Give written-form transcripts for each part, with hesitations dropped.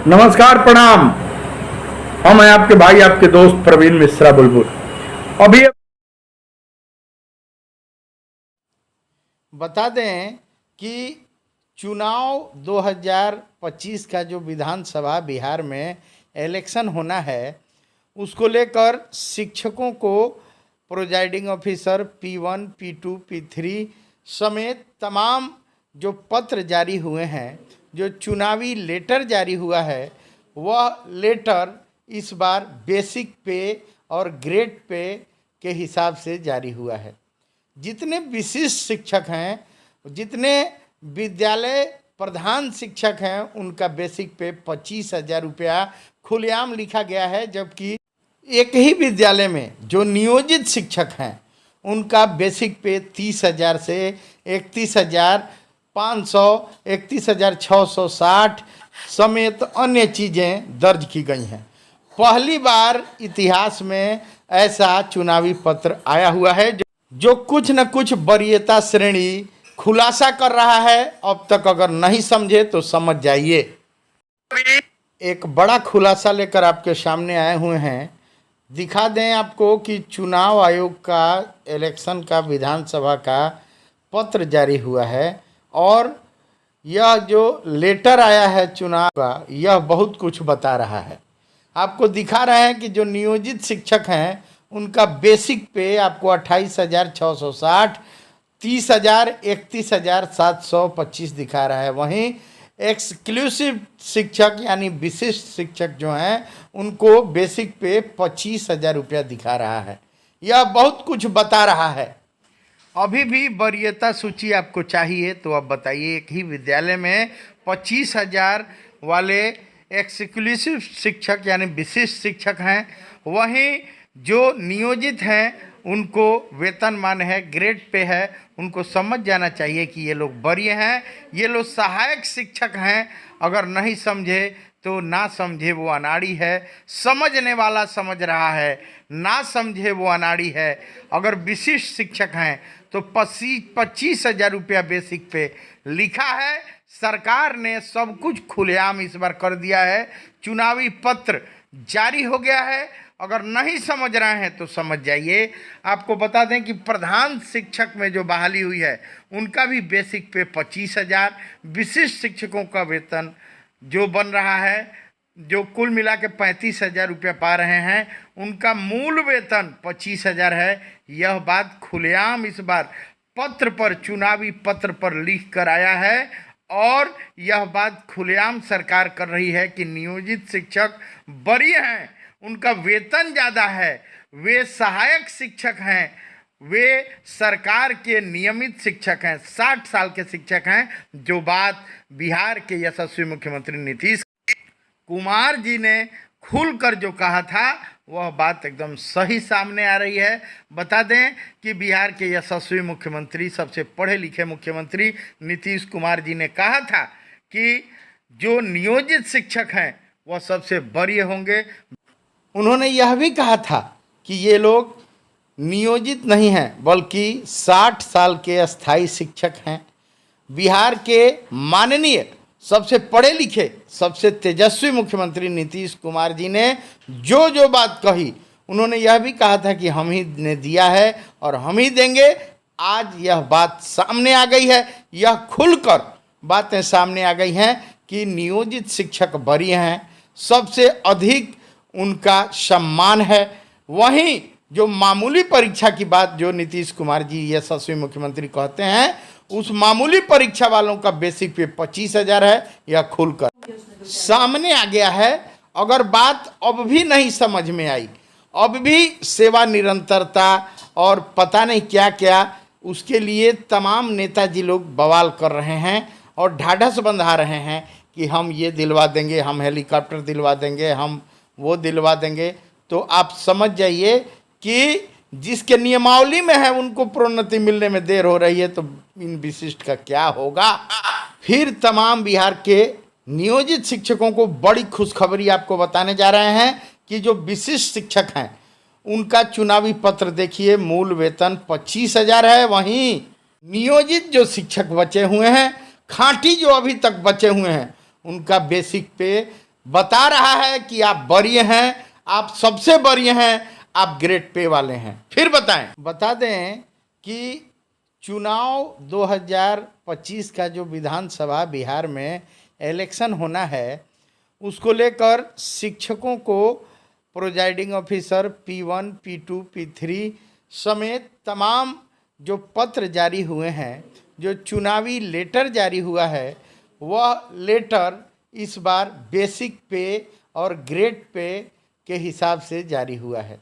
नमस्कार, प्रणाम। हम हैं आपके भाई, आपके दोस्त प्रवीण मिश्रा बुलबुल। अभी बता दें कि चुनाव 2025 का जो विधानसभा बिहार में इलेक्शन होना है, उसको लेकर शिक्षकों को प्रोजाइडिंग ऑफिसर P1, P2, P3 समेत तमाम जो पत्र जारी हुए हैं, जो चुनावी लेटर जारी हुआ है, वह लेटर इस बार बेसिक पे और ग्रेड पे के हिसाब से जारी हुआ है। जितने विशिष्ट शिक्षक हैं, जितने विद्यालय प्रधान शिक्षक हैं, उनका बेसिक पे 25,000 रुपया खुलेआम लिखा गया है। जबकि एक ही विद्यालय में जो नियोजित शिक्षक हैं, उनका बेसिक पे 30,000 से 31,500, 31,660 समेत अन्य चीज़ें दर्ज की गई हैं। पहली बार इतिहास में ऐसा चुनावी पत्र आया हुआ है जो कुछ न कुछ वरीयता श्रेणी खुलासा कर रहा है। अब तक अगर नहीं समझे तो समझ जाइए। एक बड़ा खुलासा लेकर आपके सामने आए हुए हैं। दिखा दें आपको कि चुनाव आयोग का इलेक्शन का विधानसभा का पत्र जारी हुआ है और यह जो लेटर आया है चुनाव का, यह बहुत कुछ बता रहा है। आपको दिखा रहे हैं कि जो नियोजित शिक्षक हैं, उनका बेसिक पे आपको 28,660, 30,000, 31,725 दिखा रहा है। वहीं एक्सक्लूसिव शिक्षक यानी विशिष्ट शिक्षक जो हैं, उनको बेसिक पे 25,000 रुपया दिखा रहा है। यह बहुत कुछ बता रहा है। अभी भी वरीयता सूची आपको चाहिए तो आप बताइए। एक ही विद्यालय में 25,000 वाले एक्सक्लूसिव शिक्षक यानी विशिष्ट शिक्षक हैं, वहीं जो नियोजित हैं उनको वेतनमान है, ग्रेड पे है। उनको समझ जाना चाहिए कि ये लोग वरीय हैं, ये लोग सहायक शिक्षक हैं। अगर नहीं समझे तो ना समझे वो अनाड़ी है, समझने वाला समझ रहा है, ना समझे वो अनाड़ी है। अगर विशिष्ट शिक्षक हैं तो 25,000 रुपया बेसिक पे लिखा है। सरकार ने सब कुछ खुलेआम इस बार कर दिया है। चुनावी पत्र जारी हो गया है। अगर नहीं समझ रहे हैं तो समझ जाइए। आपको बता दें कि प्रधान शिक्षक में जो बहाली हुई है, उनका भी बेसिक पे 25,000, विशिष्ट शिक्षकों का वेतन जो बन रहा है, जो कुल मिला के 35,000 रुपया पा रहे हैं, उनका मूल वेतन 25,000 है। यह बात खुलेआम इस बार पत्र पर, चुनावी पत्र पर लिख कर आया है और यह बात खुलेआम सरकार कर रही है कि नियोजित शिक्षक वरीय हैं, उनका वेतन ज़्यादा है, वे सहायक शिक्षक हैं, वे सरकार के नियमित शिक्षक हैं, 60 साल के शिक्षक हैं। जो बात बिहार के यशस्वी मुख्यमंत्री नीतीश कुमार जी ने खुलकर जो कहा था, वह बात एकदम सही सामने आ रही है। बता दें कि बिहार के यशस्वी मुख्यमंत्री, सबसे पढ़े लिखे मुख्यमंत्री नीतीश कुमार जी ने कहा था कि जो नियोजित शिक्षक हैं वह सबसे वरीय होंगे। उन्होंने यह भी कहा था कि ये लोग नियोजित नहीं हैं, बल्कि 60 साल के अस्थायी शिक्षक हैं। बिहार के माननीय सबसे पढ़े लिखे, सबसे तेजस्वी मुख्यमंत्री नीतीश कुमार जी ने जो जो बात कही, उन्होंने यह भी कहा था कि हम ही ने दिया है और हम ही देंगे। आज यह बात सामने आ गई है, यह खुलकर बातें सामने आ गई हैं कि नियोजित शिक्षक वरीय हैं, सबसे अधिक उनका सम्मान है। वहीं जो मामूली परीक्षा की बात जो नीतीश कुमार जी यशस्वी मुख्यमंत्री कहते हैं, उस मामूली परीक्षा वालों का बेसिक पे 25,000 है। यह खुलकर सामने आ गया है। अगर बात अब भी नहीं समझ में आई, अब भी सेवा निरंतरता और पता नहीं क्या क्या, उसके लिए तमाम नेताजी लोग बवाल कर रहे हैं और ढाढ़स बंधा रहे हैं कि हम ये दिलवा देंगे, हम हेलीकॉप्टर दिलवा देंगे, हम वो दिलवा देंगे। तो आप समझ जाइए कि जिसके नियमावली में है उनको प्रोन्नति मिलने में देर हो रही है, तो इन विशिष्ट का क्या होगा। फिर तमाम बिहार के नियोजित शिक्षकों को बड़ी खुशखबरी आपको बताने जा रहे हैं कि जो विशिष्ट शिक्षक हैं उनका चुनावी पत्र देखिए। मूल वेतन 25,000 है। वहीं नियोजित जो शिक्षक बचे हुए हैं, खांटी जो अभी तक बचे हुए हैं, उनका बेसिक पे बता रहा है कि आप वरीय हैं, आप सबसे वरीय हैं, आप ग्रेट पे वाले हैं। फिर बता दें कि चुनाव 2025 का जो विधानसभा बिहार में इलेक्शन होना है, उसको लेकर शिक्षकों को प्रोजाइडिंग ऑफिसर P1, P2, P3 समेत तमाम जो पत्र जारी हुए हैं, जो चुनावी लेटर जारी हुआ है, वह लेटर इस बार बेसिक पे और ग्रेड पे के हिसाब से जारी हुआ है।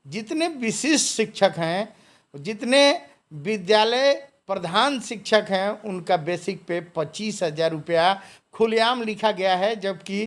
जितने विशिष्ट शिक्षक हैं, जितने विद्यालय प्रधान शिक्षक हैं, उनका बेसिक पे 25,000 रुपया खुलेआम लिखा गया है, जबकि